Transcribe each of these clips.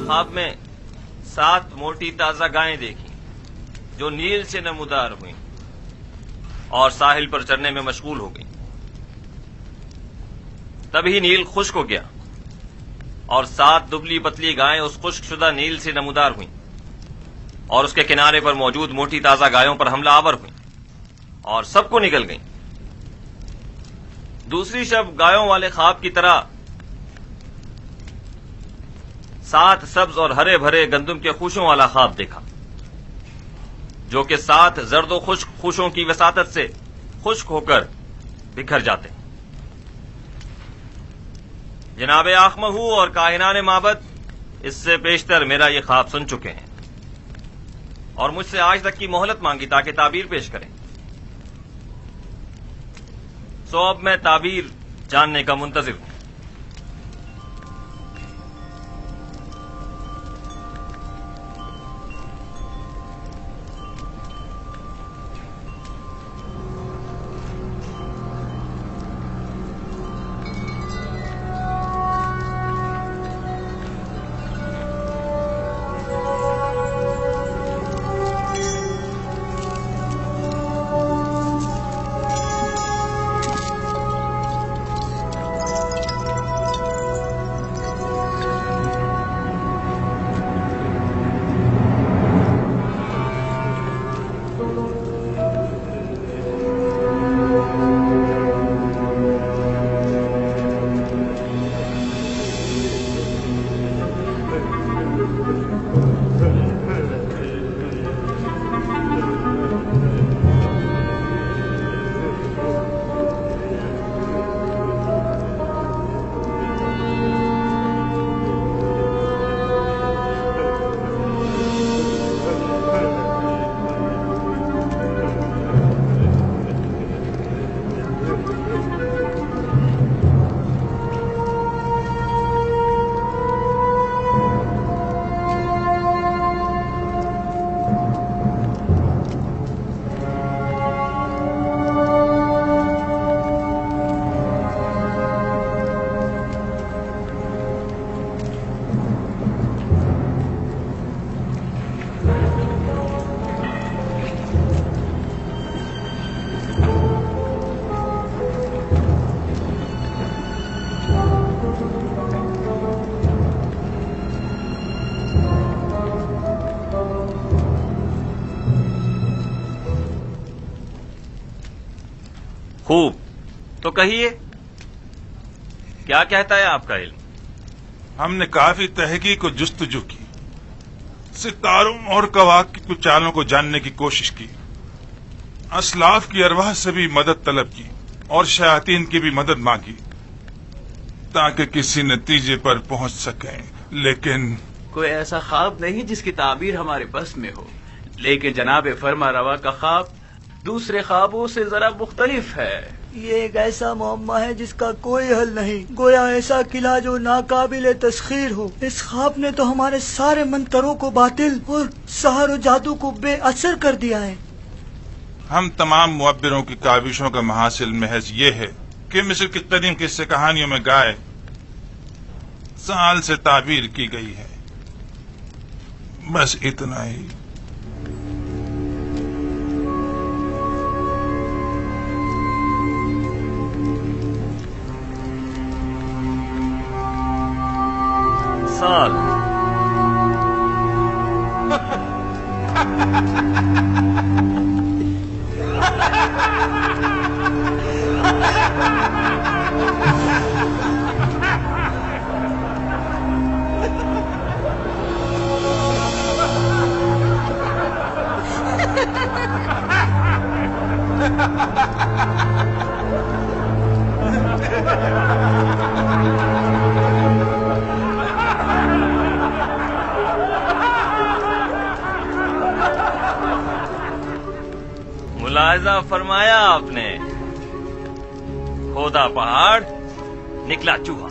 خواب میں 7 موٹی تازہ گائیں دیکھی جو نیل سے نمودار ہوئیں اور ساحل پر چرنے میں مشغول ہو گئیں۔ تبھی نیل خشک ہو گیا اور 7 دبلی پتلی گائیں اس خشک شدہ نیل سے نمودار ہوئیں اور اس کے کنارے پر موجود موٹی تازہ گایوں پر حملہ آور ہوئیں اور سب کو نگل گئیں۔ دوسری شب گایوں والے خواب کی طرح 7 سبز اور ہرے بھرے گندم کے خوشوں والا خواب دیکھا جو کہ 7 زرد و خشک خوشوں کی وساطت سے خشک ہو کر بکھر جاتے ہیں۔ جناب آخمہو اور کاہنان معبد اس سے بیشتر میرا یہ خواب سن چکے ہیں اور مجھ سے آج تک کی مہلت مانگی تاکہ تعبیر پیش کریں۔ سو اب میں تعبیر جاننے کا منتظر ہوں۔ خوب، تو کہیے کیا کہتا ہے آپ کا علم؟ ہم نے کافی تحقیق و جستجو کی، ستاروں اور کواکب کی چالوں کو جاننے کی کوشش کی، اسلاف کی ارواح سے بھی مدد طلب کی اور شیاطین کی بھی مدد مانگی تاکہ کسی نتیجے پر پہنچ سکیں، لیکن کوئی ایسا خواب نہیں جس کی تعبیر ہمارے بس میں ہو۔ لیکن جناب فرما روا کا خواب دوسرے خوابوں سے ذرا مختلف ہے۔ یہ ایک ایسا معمہ ہے جس کا کوئی حل نہیں، گویا ایسا قلعہ جو ناقابل تسخیر ہو۔ اس خواب نے تو ہمارے سارے منتروں کو باطل اور سحر و جادو کو بے اثر کر دیا ہے۔ ہم تمام معبروں کی کاوشوں کا محاصل محض یہ ہے کہ مصر کی قدیم قصے کہانیوں میں گائے سال سے تعبیر کی گئی ہے، بس اتنا ہی۔ سال ملاحظہ فرمایا آپ نے، کھودا پہاڑ نکلا چوہا۔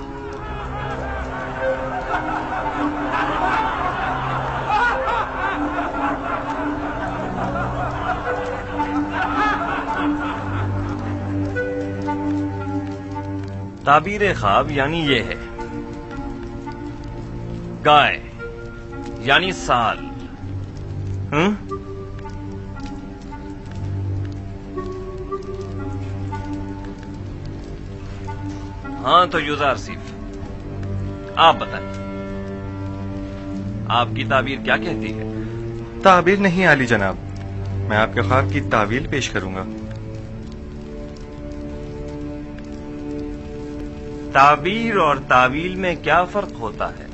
تعبیر خواب یعنی یہ ہے، گائے یعنی سال. ہاں تو یوزار سیف، آپ بتائیں آپ کی تعبیر کیا کہتی ہے؟ تعبیر نہیں عالی جناب، میں آپ کے خواب کی تعویل پیش کروں گا. تعبیر اور تعویل میں کیا فرق ہوتا ہے؟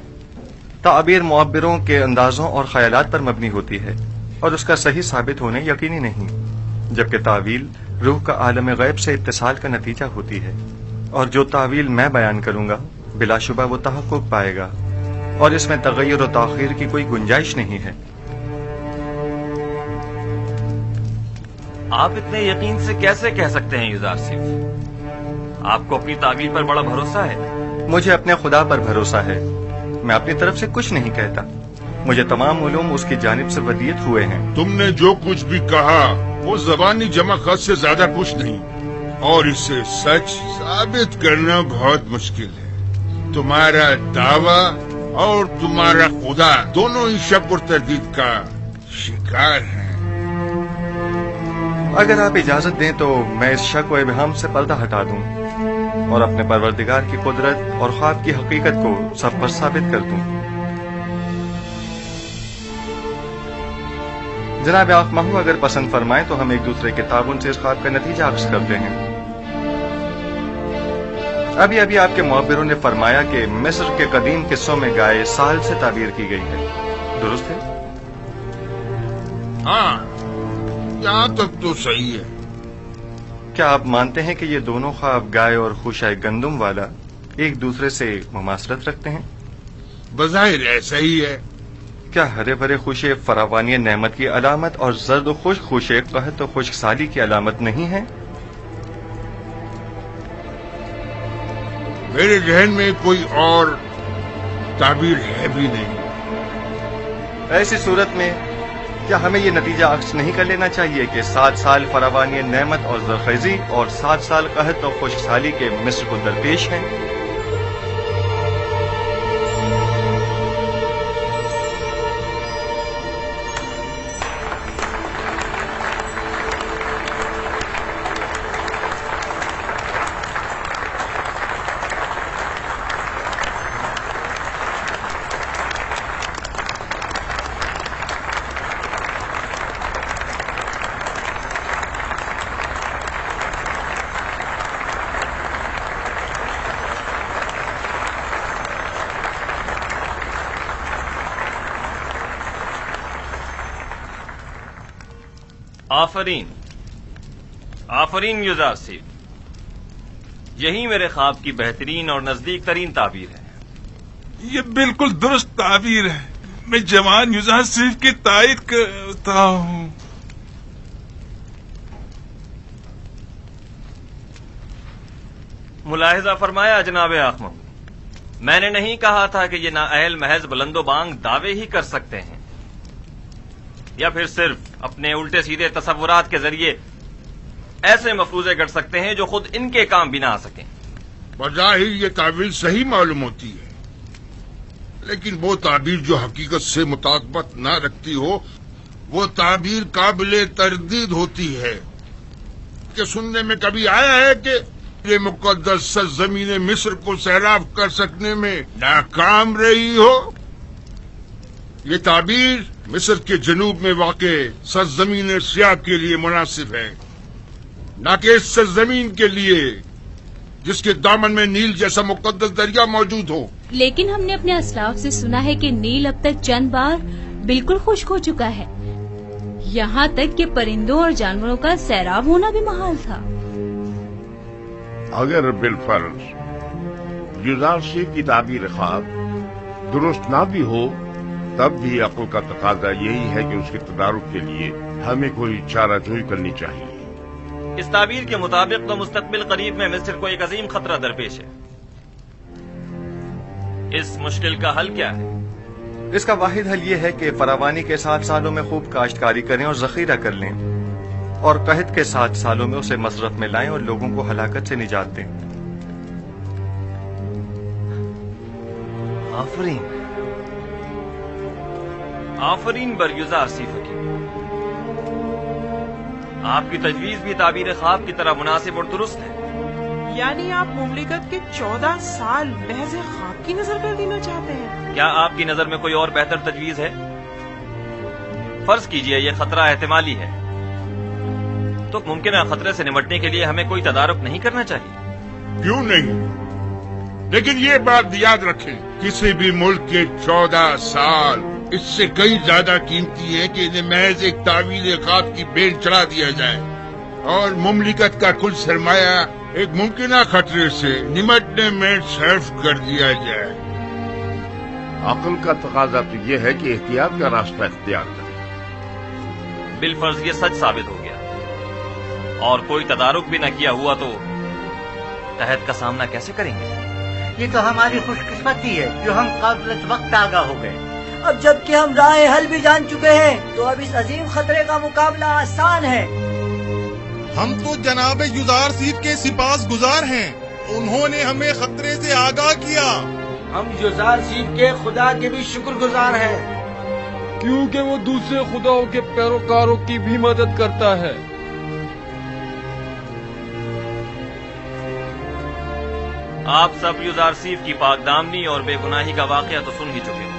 تعبیر معبروں کے اندازوں اور خیالات پر مبنی ہوتی ہے اور اس کا صحیح ثابت ہونے یقینی نہیں، جبکہ تعویل روح کا عالم غیب سے اتصال کا نتیجہ ہوتی ہے، اور جو تعویل میں بیان کروں گا بلا شبہ وہ تحقق پائے گا اور اس میں تغیر و تاخیر کی کوئی گنجائش نہیں ہے. آپ اتنے یقین سے کیسے کہہ سکتے ہیں یوزار سیف؟ آپ کو اپنی تعبیر پر بڑا بھروسہ ہے؟ مجھے اپنے خدا پر بھروسہ ہے، میں اپنی طرف سے کچھ نہیں کہتا، مجھے تمام علوم اس کی جانب سے ودیت ہوئے ہیں. تم نے جو کچھ بھی کہا وہ زبانی جمع خط سے زیادہ کچھ نہیں، اور اسے سچ ثابت کرنا بہت مشکل ہے. تمہارا دعویٰ اور تمہارا خدا دونوں ہی شک اور تردید کا شکار ہیں. اگر آپ اجازت دیں تو میں اس شک و ابہام سے پردہ ہٹا دوں اور اپنے پروردگار کی قدرت اور خواب کی حقیقت کو سب پر ثابت کر دوں. جناب آنکھ ماہو اگر پسند فرمائیں تو ہم ایک دوسرے کے تعاون سے اس خواب کا نتیجہ عکس کرتے ہیں. ابھی آپ کے معبروں نے فرمایا کہ مصر کے قدیم قصوں میں گائے سال سے تعبیر کی گئی ہے، درست ہے؟ ہاں، یہاں تک تو صحیح ہے. کیا آپ مانتے ہیں کہ یہ دونوں خواب گائے اور خوشائے گندم والا ایک دوسرے سے مماثلت رکھتے ہیں؟ بظاہر ایسا ہی ہے. کیا ہرے بھرے خوشے فراوانی نعمت کی علامت اور زرد و خشک خوشے قحط و خشک سالی کی علامت نہیں ہیں؟ میرے ذہن میں کوئی اور تعبیر ہے بھی نہیں. ایسی صورت میں کیا ہمیں یہ نتیجہ عکس نہیں کر لینا چاہیے کہ 7 سال فراوانی نعمت اور زرخیزی اور 7 سال قحط اور خشک سالی کے مصر کو درپیش ہیں؟ آفرین یوزار سیف، یہی میرے خواب کی بہترین اور نزدیک ترین تعبیر ہے. یہ بالکل درست تعبیر ہے. میں جوان یوزار سیف کی تائید کرتا ہوں. ملاحظہ فرمایا جناب آخم، میں نے نہیں کہا تھا کہ یہ نااہل محض بلند و بانگ دعوے ہی کر سکتے ہیں یا پھر صرف اپنے الٹے سیدھے تصورات کے ذریعے ایسے مفروضے گڑھ سکتے ہیں جو خود ان کے کام بھی نہ آ سکیں. بظاہر یہ تعبیر صحیح معلوم ہوتی ہے، لیکن وہ تعبیر جو حقیقت سے مطابقت نہ رکھتی ہو وہ تعبیر قابل تردید ہوتی ہے. کہ سننے میں کبھی آیا ہے کہ یہ مقدس سرزمین مصر کو سیراب کر سکنے میں ناکام رہی ہو؟ یہ تعبیر مصر کے جنوب میں واقع سرزمین سیاہ کے لیے مناسب ہے، نہ کہ اس سرزمین کے لیے جس کے دامن میں نیل جیسا مقدس دریا موجود ہو. لیکن ہم نے اپنے اسلاف سے سنا ہے کہ نیل اب تک چند بار بالکل خشک ہو چکا ہے، یہاں تک کہ پرندوں اور جانوروں کا سیراب ہونا بھی محال تھا. اگر بالفرض یوزار سیف کی تعبیر خواب درست نہ بھی ہو، تب بھی عقل کا تقاضا یہی ہے کہ اس کے تدارک کے لیے ہمیں کوئی چارہ جوئی کرنی چاہیے. اس تعبیر کے مطابق تو مستقبل قریب میں مصر کو ایک عظیم خطرہ درپیش ہے. اس مشکل کا حل کیا ہے؟ اس کا واحد حل یہ ہے کہ فراوانی کے 7 سالوں میں خوب کاشتکاری کریں اور ذخیرہ کر لیں، اور قحط کے 7 سالوں میں اسے مصرف میں لائیں اور لوگوں کو ہلاکت سے نجات دیں. آفرین، آفرین بر یزار سی حکیم، آپ کی تجویز بھی تعبیر خواب کی طرح مناسب اور درست ہے۔ یعنی آپ مملکت کے 14 سال محض خواب کی نظر کر دینا چاہتے ہیں؟ کیا آپ کی نظر میں کوئی اور بہتر تجویز ہے؟ فرض کیجئے یہ خطرہ احتمالی ہے، تو ممکنہ خطرے سے نمٹنے کے لیے ہمیں کوئی تدارک نہیں کرنا چاہیے؟ کیوں نہیں؟ لیکن یہ بات یاد رکھیں، کسی بھی ملک کے 14 سال اس سے کئی زیادہ قیمتی ہے کہ انہیں محض ایک تعویل خواب کی بین چڑھا دیا جائے اور مملکت کا کل سرمایہ ایک ممکنہ خطرے سے نمٹنے میں صرف کر دیا جائے۔ عقل کا تقاضا تو یہ ہے کہ احتیاط کا راستہ اختیار کریں۔ بالفرض یہ سچ ثابت ہو گیا اور کوئی تدارک بھی نہ کیا ہوا تو قحط کا سامنا کیسے کریں گے؟ یہ تو ہماری خوش قسمتی ہے جو ہم قبل وقت آگاہ ہو گئے۔ اب جب کہ ہم راہ حل بھی جان چکے ہیں تو اب اس عظیم خطرے کا مقابلہ آسان ہے۔ ہم تو جناب یزار سیف کے سپاس گزار ہیں، انہوں نے ہمیں خطرے سے آگاہ کیا۔ ہم یزار سیف کے خدا کے بھی شکر گزار ہیں، کیونکہ وہ دوسرے خداؤں کے پیروکاروں کی بھی مدد کرتا ہے۔ آپ سب یزار سیف کی پاک دامنی اور بے گناہی کا واقعہ تو سن ہی چکے ہیں،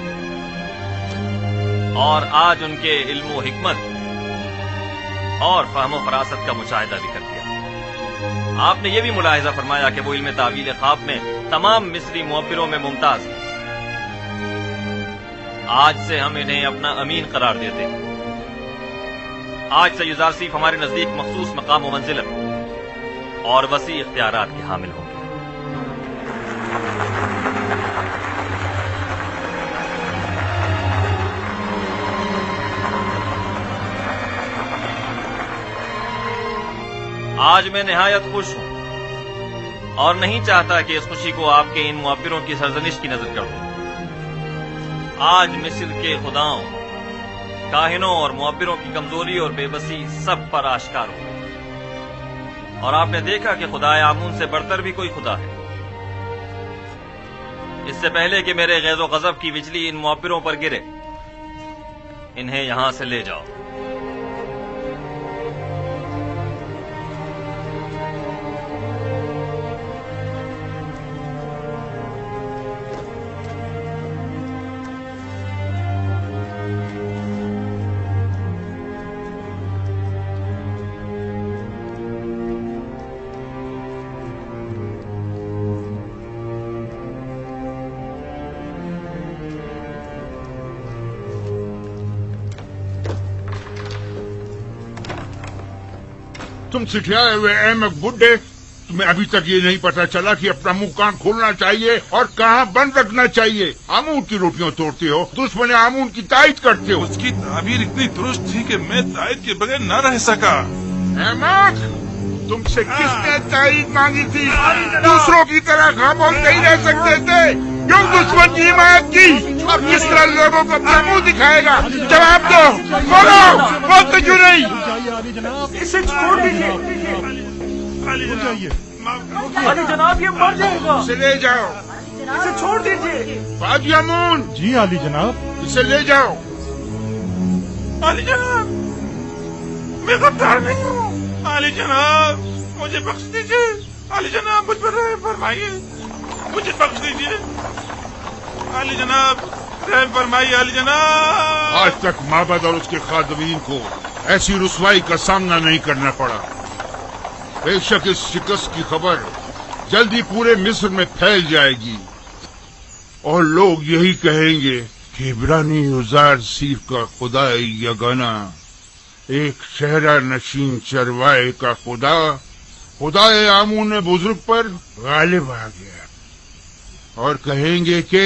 اور آج ان کے علم و حکمت اور فہم و فراست کا مشاہدہ بھی کر دیا۔ آپ نے یہ بھی ملاحظہ فرمایا کہ وہ علم تعویل خواب میں تمام مصری معبروں میں ممتاز ہیں۔ آج سے ہم انہیں اپنا امین قرار دیتے ہیں۔ آج سے یزار سیف ہمارے نزدیک مخصوص مقام و منزلت اور وسیع اختیارات کے حامل ہوں گے۔ آج میں نہایت خوش ہوں اور نہیں چاہتا کہ اس خوشی کو آپ کے ان معبروں کی سرزنش کی نظر کر دوں۔ آج مصر کے خداؤں، کاہنوں اور معبروں کی کمزوری اور بے بسی سب پر آشکار ہو گئی، اور آپ نے دیکھا کہ خدائے آمون سے بڑھتر بھی کوئی خدا ہے۔ اس سے پہلے کہ میرے غیظ و غضب کی بجلی ان معبروں پر گرے، انہیں یہاں سے لے جاؤ۔ تم سکھلائے ہوئے احمق بڈھے، تمہیں ابھی تک یہ نہیں پتا چلا کہ اپنا منہ کان کھولنا چاہیے اور کہاں بند رکھنا چاہیے۔ آمون کی روٹیاں توڑتے ہو، دشمن آمون کی تائید کرتے ہو۔ اس کی تعبیر اتنی درست تھی کہ میں تائید کے بغیر نہ رہ سکا۔ احمق، تم سے کس نے تائید مانگی تھی؟ دوسروں کی طرح خاموش نہیں رہ سکتے تھے؟ کیوں دشمن کی حمایت کی اور کس طرح لوگوں کو اپنا منہ دکھائے گا؟ جواب دو، بولو، بولتے کیوں نہیں؟ اسے چھوڑ دیجیے علی جناب، یہ مر جائے گا۔ اسے لے جاؤ، اسے چھوڑ دیجیے۔ فاجی امون، جی علی جناب۔ اسے لے جاؤ۔ علی جناب، میں غدار نہیں ہوں۔ علی جناب، مجھے بخش دیجیے۔ علی جناب، مجھ پر رحم فرمائیے، مجھے بخش دیجیے۔ علی جناب، رحم فرمائیے۔ علی جناب، آج تک معبد اور اس کے خادمین کو ایسی رسوائی کا سامنا نہیں کرنا پڑا۔ بے شک اس شکست کی خبر جلدی پورے مصر میں پھیل جائے گی اور لوگ یہی کہیں گے کہ عبرانی یزار سیف کا خدا یگانہ، ایک صحرا نشین چروائے کا خدائے آمون بزرگ پر غالب آ گیا، اور کہیں گے کہ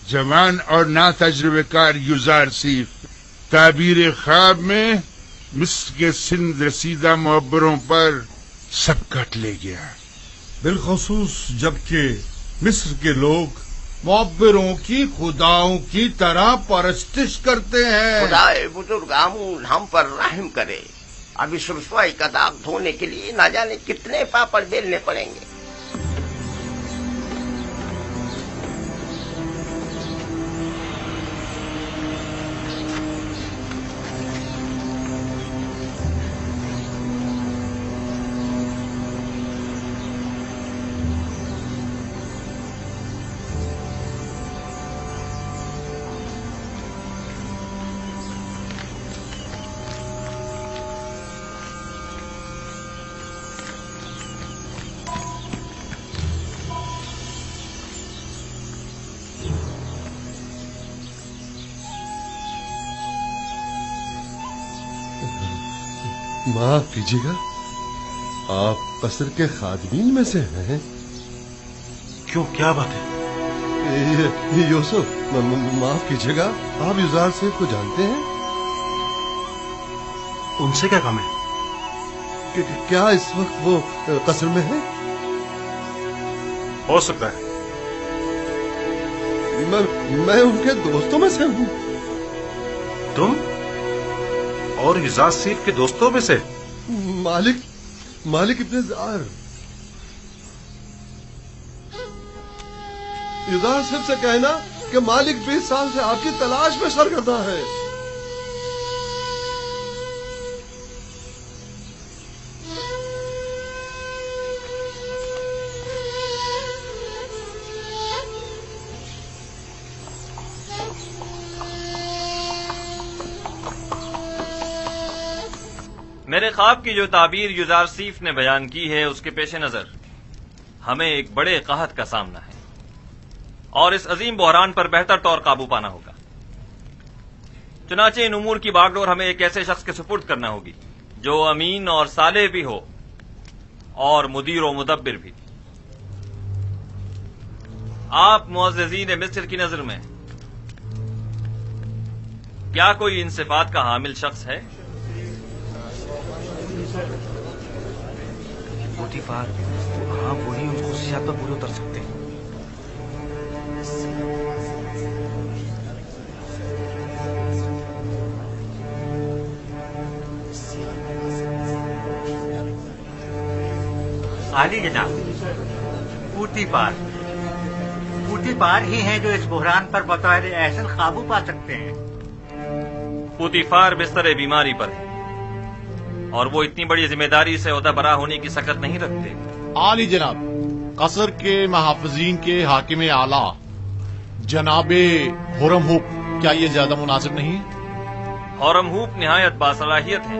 جوان اور نا تجربے کار یزار سیف تعبیر خواب میں مصر کے سندھ رسیدہ معبروں پر سبقت لے گیا، بالخصوص جبکہ مصر کے لوگ معبروں کی خداؤں کی طرح پرستش کرتے ہیں۔ خدائے بزرگ آمون ہم پر رحم کرے۔ اب اس رسوائی کا داغ دھونے کے لیے نہ جانے کتنے پاپڑ بیلنے پڑیں گے۔ माफ कीजिएगा, आप कसर के खादमीन में से हैं? क्यों, क्या बात है? यूसुफ, माफ कीजिएगा, आप युजार सेठ को जानते हैं? उनसे क्या काम है? क्या इस वक्त वो कसर में है? हो सकता है। मैं उनके दोस्तों में से हूँ। तुम और युजार सेठ के दोस्तों में से? मालिक इब्ने जार। युजार सेठ से कहना कि मालिक 20 साल से आपकी तलाश में सरगर्दा है। मेरे ख्वाब की जो ताबीर युजार सीफ ने बयान की है, उसके पेश नजर हमें एक बड़े कहत का सामना है और इस अजीम बहरान पर बेहतर तौर काबू पाना होगा। चुनाचे इन उमूर की बागडोर हमें एक ऐसे शख्स के सुपुर्द करना होगी जो अमीन और सालेह भी हो और मुदीर व मुदब्बिर भी। आप मुअज़्ज़िज़ीन मिस्र की नजर में क्या कोई इन सिफात का हामिल शख्स है? पोतीफार, हाँ, वही उन खुशियात पर पूरे उतर सकते हैं। आली जनाब, पूतीफार ही हैं जो इस बुहरान पर बतौर एहसन काबू पा सकते हैं। पूतीफार बिस्तर बीमारी पर है और वो इतनी बड़ी जिम्मेदारी से ओहदा बरा होने की सकत नहीं रखते। आली जनाब, कसर के महाफिजीन के हाकिम आला जनाबे हुरमहूप, क्या ये ज्यादा मुनासिब नहीं? हुरमहूप निहायत बासलाहियत है,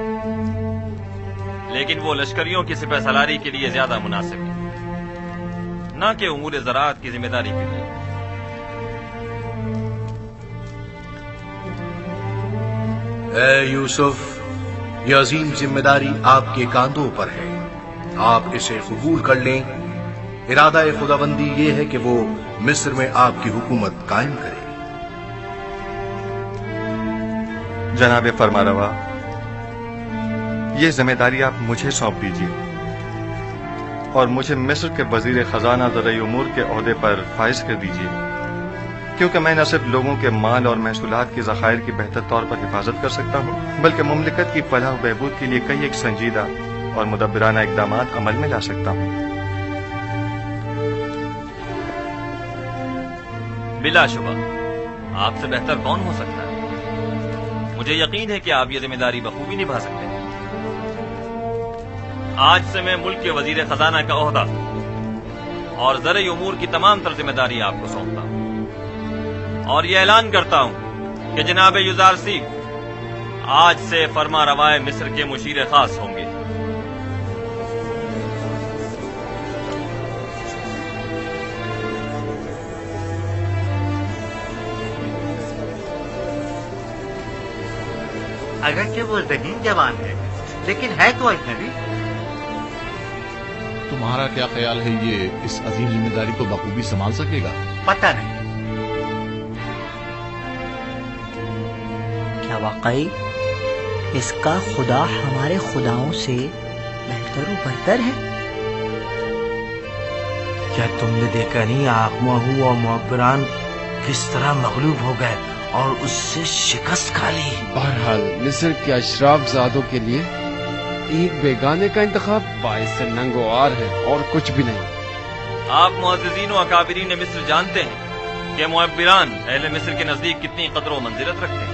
लेकिन वो लश्करियों की सिपह सलारी के लिए ज्यादा मुनासिब है, न कि उमूर ज़राअत की जिम्मेदारी के लिए। ए यूसुफ, यह अजीम जिम्मेदारी आपके कांधों पर है, आप इसे कबूल कर लें। इरादा खुदाबंदी ये है कि वो मिस्र में आपकी हुकूमत कायम करे। जनाब फरमारवा, ये जिम्मेदारी आप मुझे सौंप दीजिए और मुझे मिस्र के वजीर खजाना ज़राई उमूर के ओहदे पर फाइज कर दीजिए, क्योंकि मैं न सिर्फ लोगों के माल और महसूलात की ज़खायर की बेहतर तौर पर हिफाजत कर सकता हूँ, बल्कि मुमलिकत की फलाह व बहबूद के लिए कई एक संजीदा और मुदब्बिराना इक़दामात अमल में ला सकता हूँ। बिलाशुबा आपसे बेहतर कौन हो सकता है। मुझे यकीन है कि आप ये जिम्मेदारी बखूबी निभा सकते हैं। आज से मैं मुल्क के वजीर खजाना का ओहदा और ज़राई उमूर की तमाम तर जिम्मेदारी आपको सौंपता हूँ और ये ऐलान करता हूँ कि जनाब युजार सीफ आज से फरमा रवाए मिस्र के मुशीर खास होंगे। अगरचे वो ज़हीन जवान है, लेकिन है तो अजनबी। तुम्हारा क्या ख्याल है, ये इस अजीम जिम्मेदारी को बखूबी संभाल सकेगा? पता नहीं। क्या वाकई इसका खुदा हमारे खुदाओं से बेहतर व बरतर है? क्या तुमने देखा नहीं आखमाहू और मुअब्बरान किस तरह मगलूब हो गए और उससे शिकस्त खा ली। बहरहाल मिस्र के अशराफ ज़ादों के लिए एक बेगाने का इंतखाब बाइस नंगोआर है और कुछ भी नहीं। आप मुअज़्ज़िज़ीन व अकाबिरीन मिस्र जानते हैं कि मुअब्बिरान अहले मिस्र के नजदीक कितनी कदर व मंजिलत रखते हैं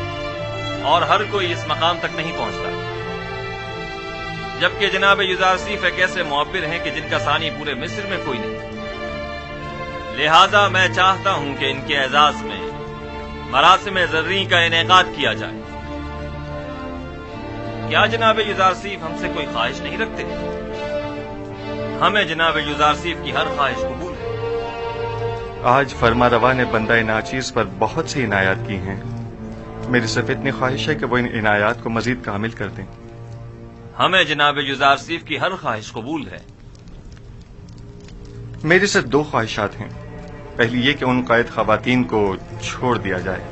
और हर कोई इस मकाम तक नहीं पहुंचता, जबकि जनाब युजार सीफ एक ऐसे मुअब्बिर हैं कि जिनका सानी पूरे मिस्र में कोई नहीं। लिहाजा मैं चाहता हूं कि इनके एजाज में मरासिम ज़र्री का इनेकाद किया जाए। क्या जनाब युजार सीफ हमसे कोई ख्वाहिश नहीं रखते? हमें जनाब युजार सीफ की हर ख्वाहिश कबूल है। आज फरमा रवा ने बंदा नाचीज पर बहुत सी इनायात की हैं। मेरी सिर्फ इतनी ख्वाहिश है कि वो इन इनायात को मजीद कामिल कर दें। हमें जनाब युजारसीफ की हर ख्वाहिश कबूल है। मेरी सिर्फ 2 ख्वाहिशात हैं। पहली ये कि उन कैद खवातीन को छोड़ दिया जाए।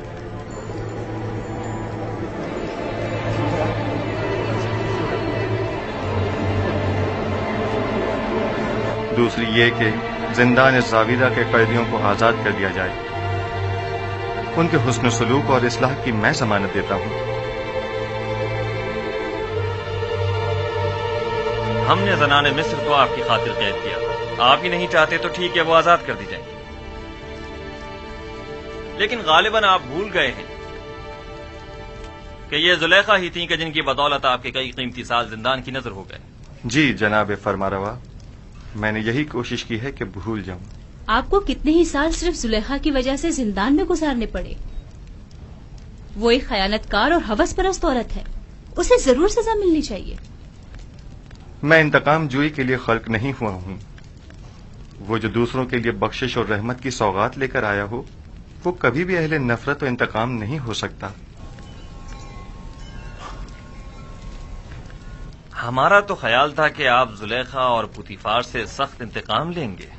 दूसरी ये कि जिंदान ज़ाविरा के कैदियों को आजाद कर दिया जाए। उनके हुस्न सलूक और इस्लाह की मैं जमानत देता हूँ। हमने ज़नाने मिस्र को आपकी खातिर कैद किया। आप ही नहीं चाहते तो ठीक है, वो आजाद कर दी जाए। लेकिन गालिबन आप भूल गए हैं कि ये जुलेखा ही थी कि जिनकी बदौलत आपके कई कीमती साल जिंदान की नजर हो गए। जी जनाब फरमारवा, मैंने यही कोशिश की है कि भूल जाऊं। आपको कितने ही साल सिर्फ जुलेखा की वजह से जिंदान में गुजारने पड़े। वो एक खयानतकार और हवस परस्त औरत है, उसे जरूर सजा मिलनी चाहिए। मैं इंतकाम जुई के लिए खल्क नहीं हुआ हूं। वो जो दूसरों के लिए बख्शिश और रहमत की सौगात लेकर आया हो, वो कभी भी अहले नफरत और इंतकाम नहीं हो सकता। हमारा तो ख्याल था कि आप जुलेखा और पुतीफार से सख्त इंतकाम लेंगे।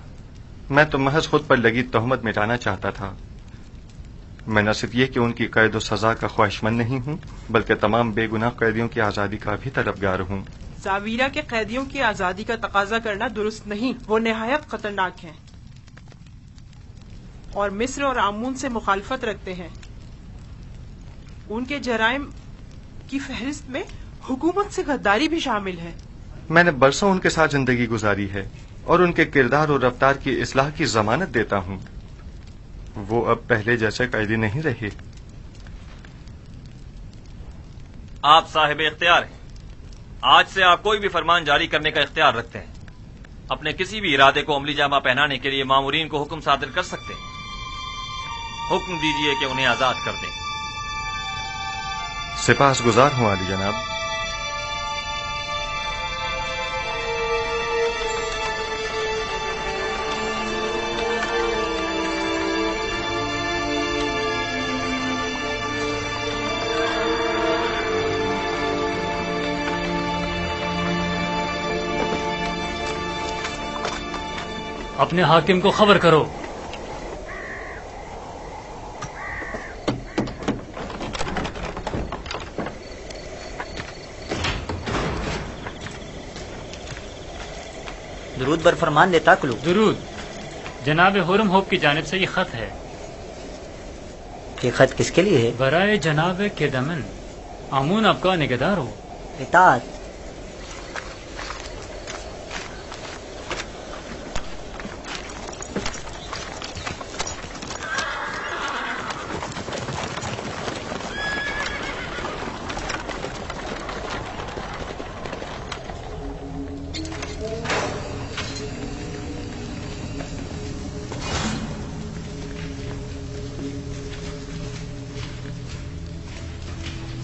मैं तो महज खुद पर लगी तोहमत मिटाना चाहता था। मैं न सिर्फ ये कि उनकी कैद और सजा का ख्वाहिशमंद नहीं हूं, बल्कि तमाम बेगुनाह कैदियों की आजादी का भी तलबगार हूं। ज़ावीरा के कैदियों की आजादी का तकाजा करना दुरुस्त नहीं, वो निहायत खतरनाक हैं और मिस्र और आमून से मुखालफत रखते हैं। उनके जराइम की फहरिस्त में हुकूमत से गद्दारी भी शामिल है। मैंने बरसों उनके साथ जिंदगी गुजारी है और उनके किरदार और रफ्तार की इस्लाह की जमानत देता हूं। वो अब पहले जैसे कैदी नहीं रहे। आप साहिब इख्तियार हैं। आज से आप कोई भी फरमान जारी करने का इख्तियार रखते हैं। अपने किसी भी इरादे को अमली जामा पहनाने के लिए मामूरीन को हुक्म सादिर कर सकते हैं। हुक्म दीजिए कि उन्हें आजाद कर दें। सिपाहसगुजार हूं आली जनाब। अपने हाकिम को खबर करो। दुरूद बर फरमान देता कुलू। दुरूद। जनाब हुरम होप की जानिब से ये खत है। ये खत किसके लिए है? बराए जनाब के दमन, आमून आपका निगहदार हो। इताअत।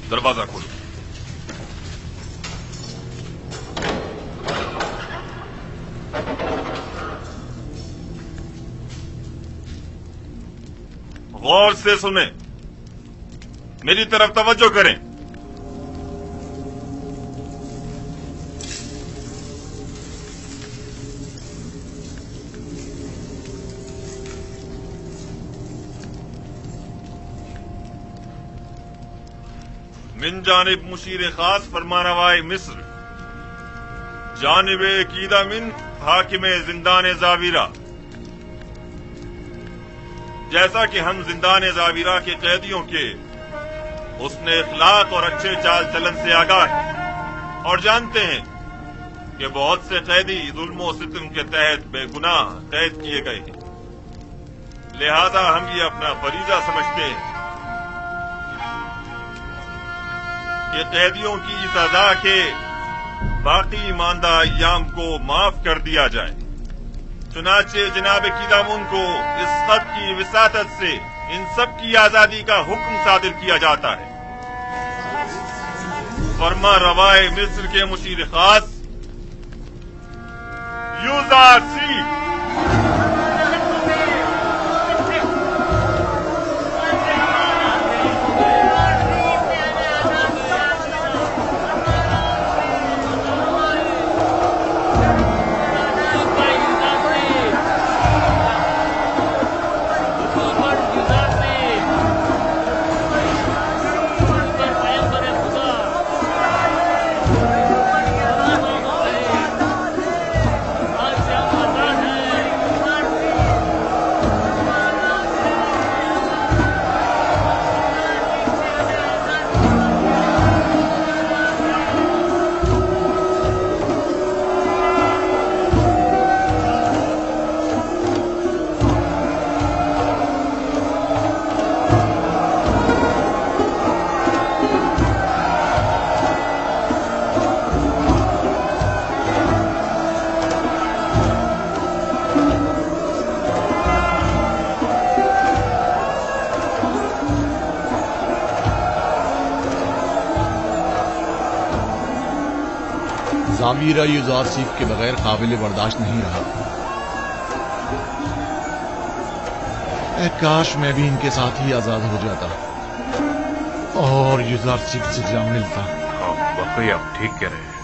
दरवाजा खोलो। गौर से सुने, मेरी तरफ तवज्जो करें। मिन जानिब मुशीर खास फरमानवाए मिस्र, जानिब कीदा मिन हाकिम जिंदान ज़ावीरा। जैसा कि हम जिंदान ज़ावीरा के कैदियों के उसने इखलाक और अच्छे चाल चलन से आगाह हैं और जानते हैं कि बहुत से कैदी जुल्म और सितम के तहत बेगुनाह कैद किए गए हैं। लिहाजा हम ये अपना फरीजा समझते हैं कि कैदियों की सजा के बाकी मानदा अय्याम को माफ कर दिया जाए। चुनाचे जनाब कीदामुन को इस खत की विसातत से इन सब की आजादी का हुक्म सादिर किया जाता है। फरमा रवाए मिस्र के मुशीर खास यूजारसी। تعبیر یوزارسیف کے بغیر قابل برداشت نہیں رہا. اے کاش میں بھی ان کے ساتھ ہی آزاد ہو جاتا اور یوزارسیف سے جا ملتا. واقعی آپ ٹھیک کہہ رہے ہیں.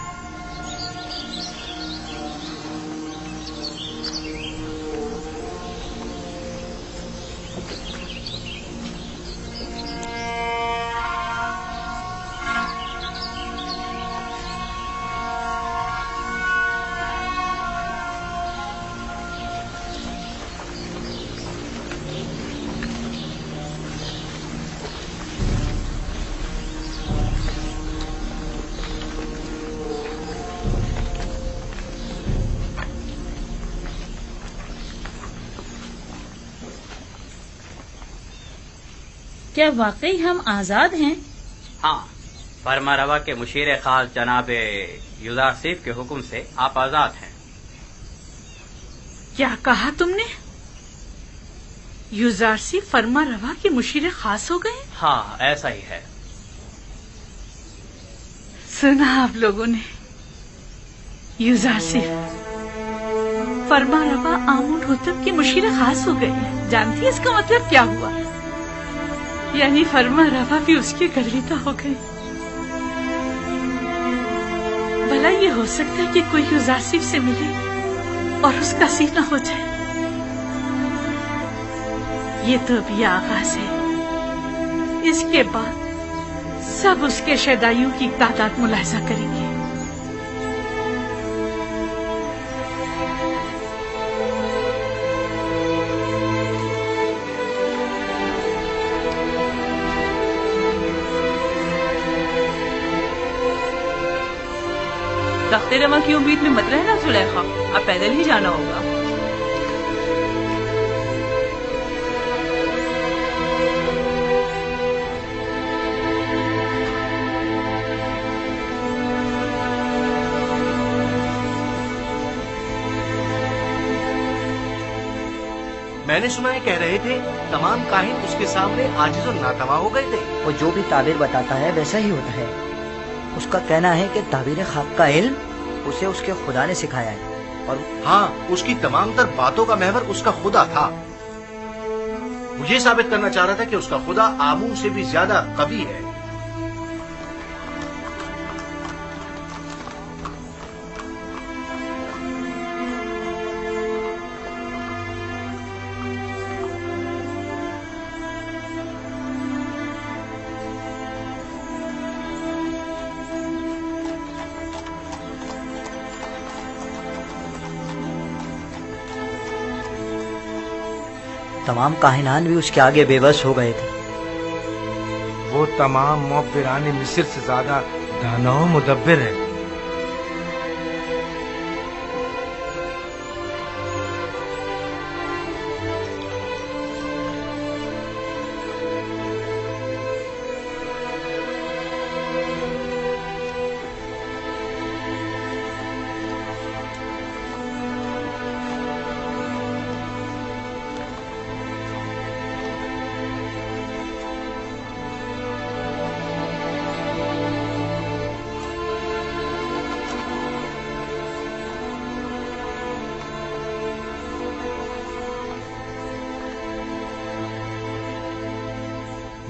کیا واقعی ہم آزاد ہیں؟ ہاں، فرما روا کے مشیر خاص جناب یوزارسیف کے حکم سے آپ آزاد ہیں. کیا کہا تم نے؟ یوزارسیف فرما روا کے مشیر خاص ہو گئے؟ ہاں، ایسا ہی ہے. سنا آپ لوگوں نے؟ یوزارسیف فرما روا آمون ہوتب کے مشیر خاص ہو گئے. جانتی اس کا مطلب کیا ہوا؟ یعنی فرما روا بھی اس کے گرویدہ ہو گئی. بھلا یہ ہو سکتا ہے کہ کوئی یوزارسیف سے ملے اور اس کا سینہ ہو جائے؟ یہ تو ابھی آغاز ہے. اس کے بعد سب اس کے شیدائیوں کی تعداد ملاحظہ کریں گے. تخت روا کی امید میں مت رہنا زلیخا، اب پیدل ہی جانا ہوگا. میں نے سنا ہے کہہ رہے تھے تمام کاہن اس کے سامنے عاجز و ناتواں ہو گئے تھے. وہ جو بھی تعبیر بتاتا ہے ویسا ہی ہوتا ہے. اس کا کہنا ہے کہ تعبیر خواب کا علم اسے اس کے خدا نے سکھایا ہے. اور ہاں، اس کی تمام تر باتوں کا محور اس کا خدا تھا. وہ یہ ثابت کرنا چاہ رہا تھا کہ اس کا خدا آمون سے بھی زیادہ قوی ہے. تمام کاہنان بھی اس کے آگے بے بس ہو گئے تھے. وہ تمام معبران مصر سے زیادہ دانا و مدبر ہے.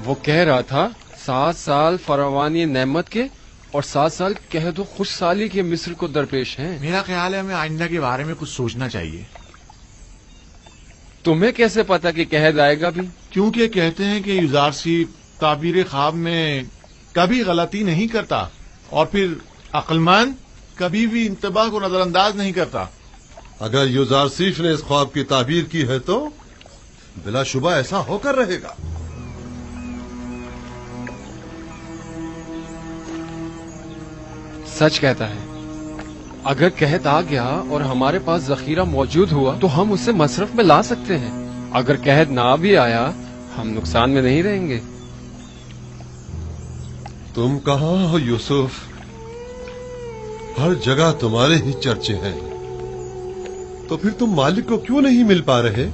وہ کہہ رہا تھا 7 سال فراوانی نعمت کے اور 7 سال قحط و خوش سالی کے مصر کو درپیش ہیں. میرا خیال ہے ہمیں آئندہ کے بارے میں کچھ سوچنا چاہیے. تمہیں کیسے پتا کہ قحط آئے گا بھی؟ کیونکہ کہتے ہیں کہ یوزارسیف تعبیر خواب میں کبھی غلطی نہیں کرتا اور پھر عقلمند کبھی بھی انتباہ کو نظر انداز نہیں کرتا. اگر یوزارسیف نے اس خواب کی تعبیر کی ہے تو بلا شبہ ایسا ہو کر رہے گا. سچ کہتا ہے. اگر قحط آ گیا اور ہمارے پاس ذخیرہ موجود ہوا تو ہم اسے مصرف میں لا سکتے ہیں. اگر قحط نہ بھی آیا ہم نقصان میں نہیں رہیں گے. تم کہاں ہو یوسف؟ ہر جگہ تمہارے ہی چرچے ہیں. تو پھر تم مالک کو کیوں نہیں مل پا رہے؟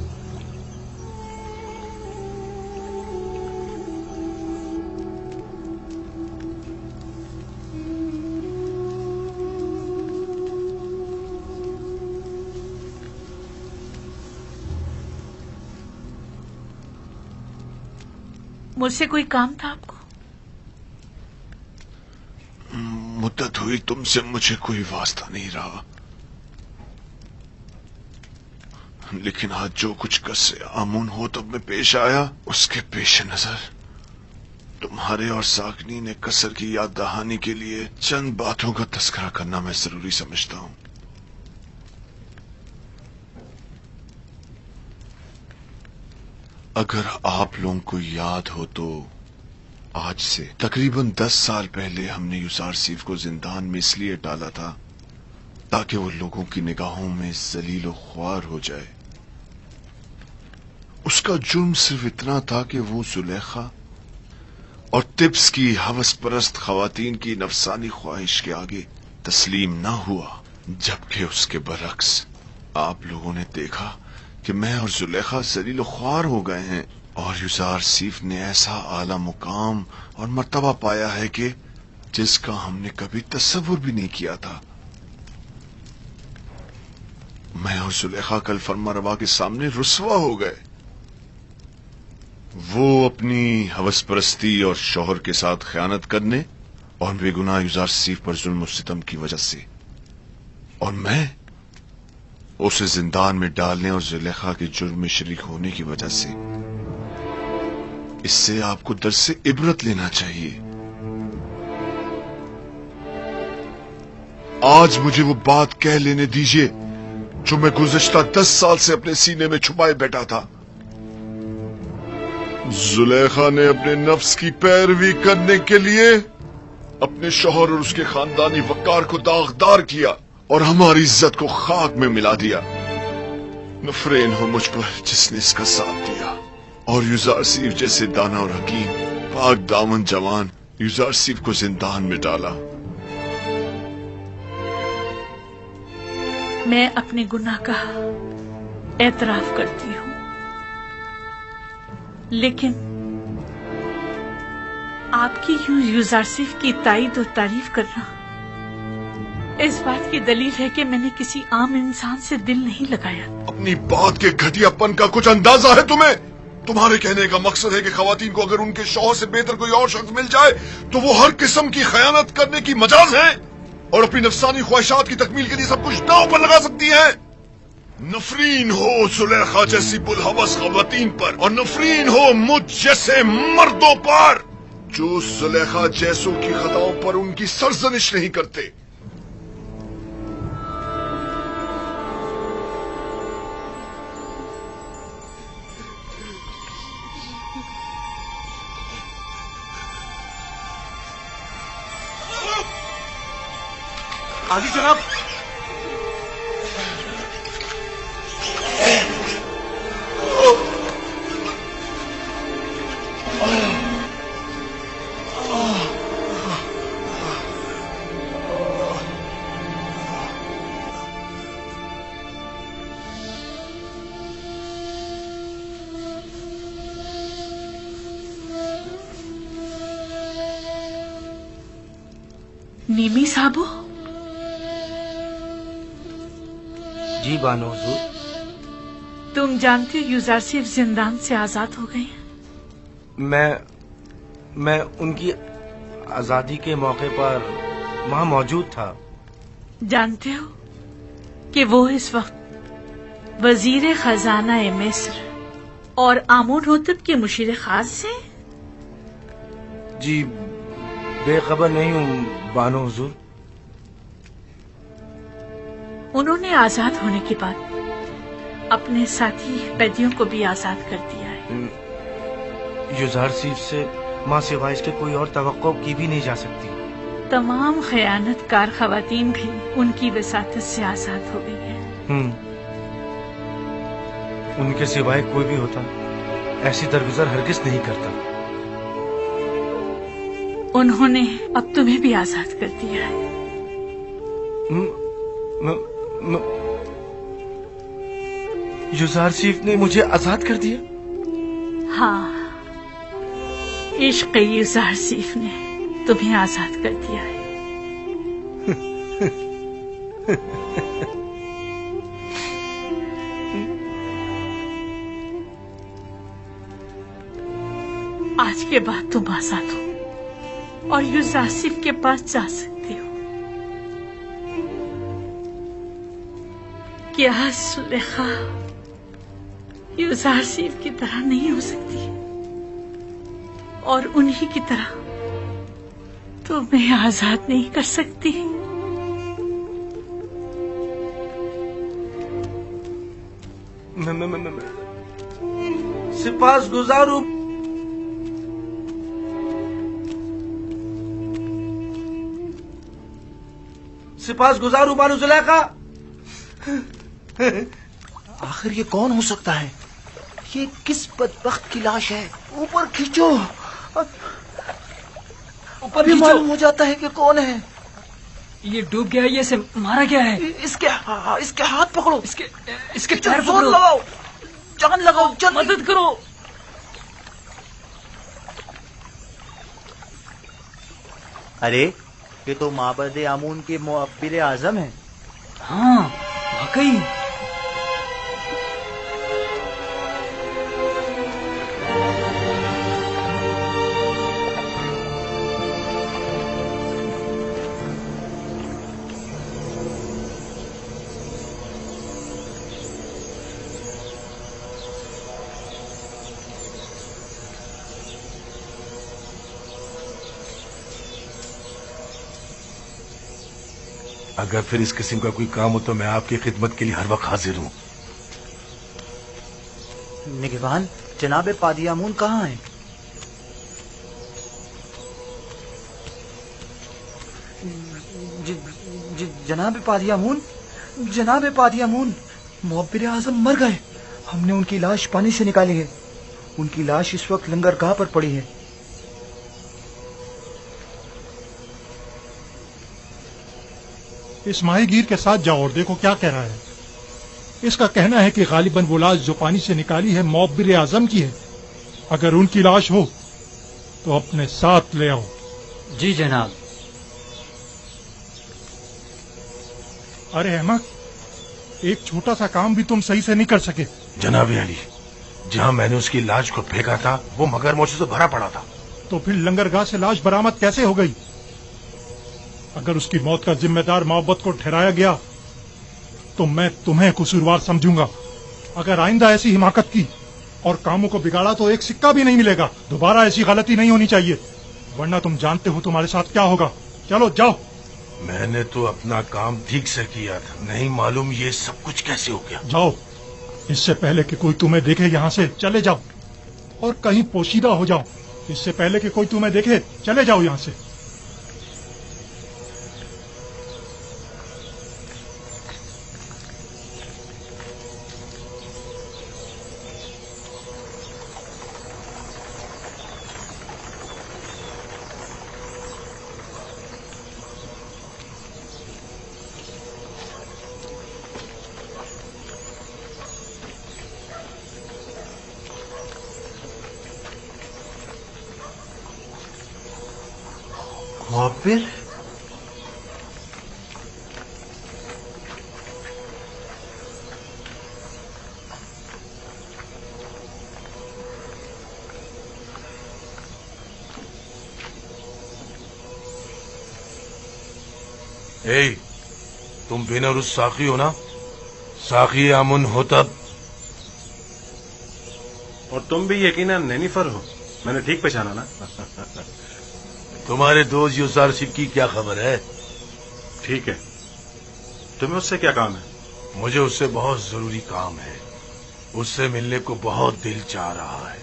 मुझसे कोई काम था आपको? मुद्दत हुई तुमसे मुझे कोई वास्ता नहीं रहा, लेकिन आज जो कुछ कसर आमून हो तब में पेश आया, उसके पेश नजर तुम्हारे और साकनी ने कसर की याद दहानी के लिए चंद बातों का तस्करा करना मैं जरूरी समझता हूं। अगर आप लोगों को याद हो तो आज से तकरीबन 10 साल पहले हमने यूजारसीफ को जिंदान में इसलिए डाला था ताकि वो लोगों की निगाहों में जलील व ख्वार हो जाए। उसका जुर्म सिर्फ इतना था कि वो जुलेखा और तिब्स की हवस परस्त खवातीन की नफसानी ख्वाहिश के आगे तस्लीम ना हुआ, जबकि उसके बरक्स आप लोगों ने देखा कि मैं और जुलेखा जलील ख्वार हो गए हैं और यूजारसीफ ने ऐसा आला मुकाम और मर्तबा पाया है कि जिसका हमने कभी तस्वुर भी नहीं किया था। मैं और जुलेखा कल फरमा रवा के सामने रुस्वा हो गए। वो अपनी हवस परस्ती और शौहर के साथ खयानत करने और बेगुनाह यूजारसीफ पर जुल्म और सितम की वजह से, और मैं उसे जिंदान में डालने और जुलेखा के जुर्म में शरीक होने की वजह से। इससे आपको दर्स से इबरत लेना चाहिए। आज मुझे वो बात कह लेने दीजिए जो मैं गुज़श्ता 10 साल से अपने सीने में छुपाए बैठा था। जुलेखा ने अपने नफ्स की पैरवी करने के लिए अपने शौहर और उसके खानदानी वकार को दागदार किया और हमारी इज्जत को खाक में मिला दिया। नफरेन हो मुझ पर जिसने इसका साथ दिया, और यूजारसीफ जैसे दाना और हकीम पाक दामन जवान यूजारसीफ को जिंदान में डाला। मैं अपने गुनाह का एतराफ करती हूँ, लेकिन आपकी यूजारसीफ की तारीफ और तारीफ करना इस बात की दलील है कि मैंने किसी आम इंसान से दिल नहीं लगाया। अपनी बात के घटियापन का कुछ अंदाजा है तुम्हें? तुम्हारे कहने का मकसद है कि खवातीन को अगर उनके शौहर से बेहतर कोई और शख्स मिल जाए तो वो हर किस्म की खयानत करने की मजाज है और अपनी नफसानी ख्वाहिशात की तकमील के लिए सब कुछ दांव पर लगा सकती है। नफरीन हो जुलेखा जैसी बुलहवस खवातीन पर, और नफरीन हो मुझ जैसे मर्दों पर जो जुलेखा जैसों की खताओं पर उनकी सरजनिश नहीं करते। आगे जनाब। नीमी साहबो। जी बानो हुजूर। तुम जानते हो यूजारसीफ जिंदान से आजाद हो गए हैं। मैं उनकी आजादी के मौके पर वहां मौजूद था। जानते हो कि वो इस वक्त वजीर खजाना मिस्र और आमून होतब के मुशीर खास हैं? जी बेखबर नहीं हूँ बानो हुजूर। उन्होंने आजाद होने के बाद अपने साथी कैदियों को भी आजाद कर दिया है। यूजारसीफ से माँ सिवाय इसके कोई और तवक्को की भी नहीं जा सकती। तमाम खयानतकार खवातीन भी उनकी वसातत से आजाद हो गई हैं। उनके सिवाय कोई भी होता ऐसी दरगुजर हरगिज नहीं करता। उन्होंने अब तुम्हें भी आजाद कर दिया है। यूजारसीफ ने मुझे आजाद कर दिया? हाँ, इश्क यूजारसीफ ने तुम्हें आजाद कर दिया है। आज के बाद तुम आजाद हो और यूजासिफ के पास जा सकते हो। क्या सुलेखा यूजासिफ की तरह नहीं हो सकती और उन्हीं की तरह तुम्हें आजाद नहीं कर सकती। सिपास गुजारू बानु जुलेखा। आखिर ये कौन हो सकता है? ये किस बदबख्त की लाश है? ऊपर खींचो, ऊपर भी मालूम हो जाता है कि कौन है। ये डूब गया है, ये इसे मारा गया है। इसके हाथ पकड़ो, इसके पैर जोर पकड़ो, लगाओ, जान लगाओ, मदद करो। अरे ये तो माबद आमून के मुअब्बिर आजम है। हाँ वाकई। अगर फिर इस किस्म का कोई काम हो तो मैं आपकी खिदमत के लिए हर वक्त हाजिर हूँ। निगहबान, जनाब पादियामून कहाँ हैं? जनाब पादियामून, मुअब्बिर आजम मर गए। हमने उनकी लाश पानी से निकाली है। उनकी लाश इस वक्त लंगरगाह पर पड़ी है। इस माहीगीर के साथ जाओ और देखो क्या कह रहा है। इसका कहना है कि गालिबन वो लाश जो पानी से निकाली है मुअब्बिर आजम की है। अगर उनकी लाश हो तो अपने साथ ले आओ। जी जनाब। अरे अहमद, एक छोटा सा काम भी तुम सही से नहीं कर सके। जनाब अली, जहाँ मैंने उसकी लाश को फेंका था वो मगरमच्छों से भरा पड़ा था। तो फिर लंगरगाह से लाश बरामद कैसे हो गई? अगर उसकी मौत का जिम्मेदार मोहब्बत को ठहराया गया तो मैं तुम्हें कसूरवार समझूंगा। अगर आइंदा ऐसी हिमाकत की और कामों को बिगाड़ा तो एक सिक्का भी नहीं मिलेगा। दोबारा ऐसी गलती नहीं होनी चाहिए, वरना तुम जानते हो तुम्हारे साथ क्या होगा। चलो जाओ। मैंने तो अपना काम ठीक से किया था, नहीं मालूम ये सब कुछ कैसे हो गया। जाओ, इससे पहले कि कोई तुम्हें देखे यहाँ से चले जाओ और कहीं पोशीदा हो जाओ। इससे पहले कि कोई तुम्हें देखे चले जाओ यहाँ से। मुअब्बिर, तुम बेनरुस साखी हो ना? साखी आमुन हो तब। और तुम भी यकीनन नैनीफर हो, मैंने ठीक पहचाना ना? तुम्हारे दोस्त यूजारसिफ की क्या खबर है? ठीक है, तुम्हें उससे क्या काम है? मुझे उससे बहुत जरूरी काम है। उससे मिलने को बहुत दिल चाह रहा है।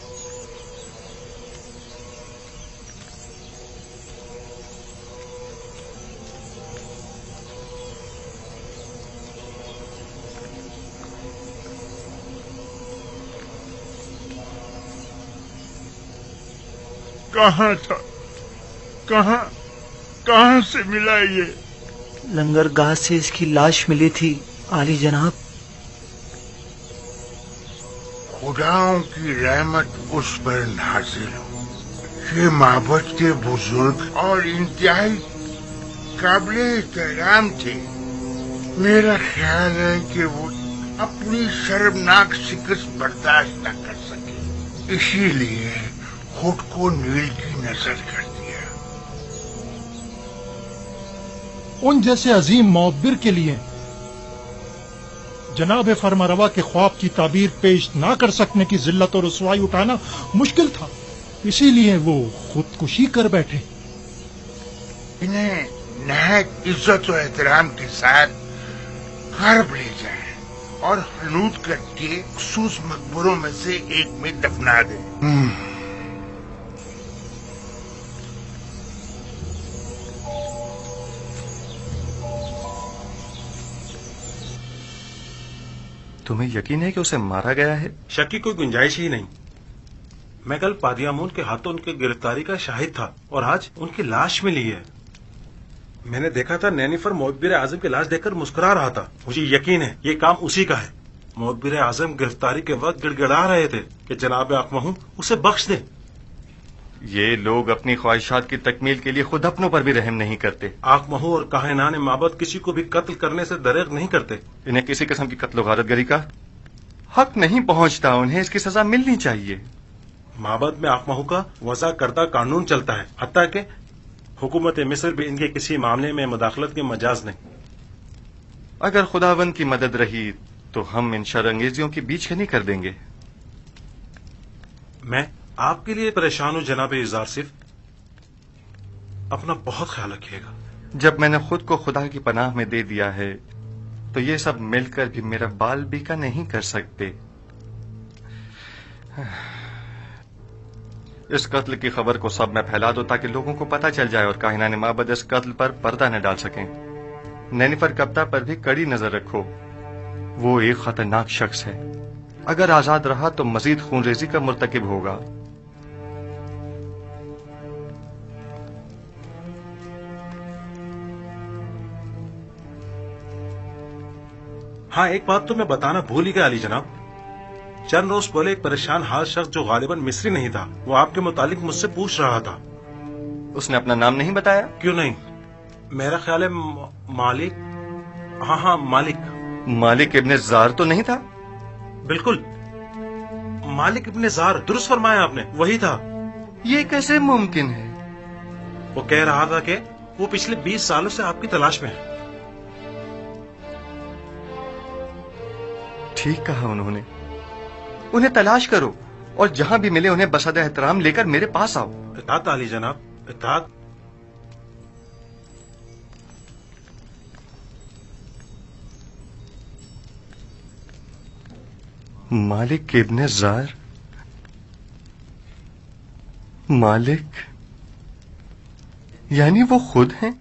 कहाँ था? कहाँ से मिला ये? लंगरगाह से इसकी लाश मिली थी आली जनाब। खुदाओं की रहमत उस पर नाजिल हो। ये माबद के बुजुर्ग और इंतहाई काबिल एहतराम थे। मेरा ख्याल है कि वो अपनी शर्मनाक शिकस्त बर्दाश्त न कर सके, इसीलिए खुद को नील की नजर कर दिया। उन जैसे अजीम मुअब्बिर के लिए जनाब फरमारवा के ख्वाब की ताबीर पेश ना कर सकने की जिल्लत और रुसवाई उठाना मुश्किल था, इसीलिए वो खुदकुशी कर बैठे। इन्हें नहायत इज्जत और एहतराम के साथ हर्ब ले जाए और हनूद करके मखसूस मकबरों में से एक में दफना दे। तुम्हें यकीन है कि उसे मारा गया है? शक की कोई गुंजाइश ही नहीं। मैं कल पादियामून के हाथों उनकी गिरफ्तारी का शाहिद था और आज उनकी लाश मिली है। मैंने देखा था नैनीफर मुअब्बिर आजम की लाश देखकर मुस्कुरा रहा था। मुझे यकीन है ये काम उसी का है। मुअब्बिर आजम गिरफ्तारी के वक्त गिड़गिड़ा रहे थे कि जनाब आकमहू उसे बख्श दे। ये लोग अपनी ख्वाहिशात की तकमील के लिए खुद अपनों पर भी रहम नहीं करते। आकमहू और काहिनान माबद किसी को भी कत्ल करने से दरेग नहीं करते। इन्हें किसी किस्म की कत्ल गारतगरी का हक नहीं पहुंचता, उन्हें इसकी सजा मिलनी चाहिए। माबद में आकमहू का वज़ा करदा कानून चलता है, हत्ता कि हुकूमत मिस्र भी इनके किसी मामले में मुदाखलत के मजाज नहीं। अगर खुदावंद की मदद रही तो हम इन शरंगेजियों की बीचकनी कर देंगे। मैं आपके लिए परेशान हूं जनाब युज़ारसिफ, अपना बहुत ख्याल रखिएगा। जब मैंने खुद को खुदा की पनाह में दे दिया है तो ये सब मिलकर भी मेरा बाल बीका नहीं कर सकते। इस कत्ल की खबर को सब में फैला दो ताकि लोगों को पता चल जाए और काहिनान माबद इस कत्ल पर पर्दा न डाल सकें। नैनीफर कप्ता पर भी कड़ी नजर रखो, वो एक खतरनाक शख्स है। अगर आजाद रहा तो मजीद खूनरेजी का मुर्तकिब होगा। हाँ, एक बात तो मैं बताना भूल ही गया अली जनाब। चंद रोज पहले एक परेशान हाल शख्स जो गालिबन मिस्री नहीं था, वो आपके मुतालिक मुझसे पूछ रहा था। उसने अपना नाम नहीं बताया? क्यों नहीं, मेरा ख्याल है मालिक। हाँ, मालिक इब्ने जार तो नहीं था? बिल्कुल, मालिक इब्ने जार, दुरुस्त फरमाया आपने, वही था। ये कैसे मुमकिन है? वो कह रहा था कि वो पिछले 20 सालों से आपकी तलाश में है। ठीक कहा उन्होंने। उन्हें तलाश करो और जहां भी मिले उन्हें बसद एहतराम लेकर मेरे पास आओ। इताअत आली जनाब, इताअत। मालिक इब्ने जार, मालिक यानी वो खुद हैं?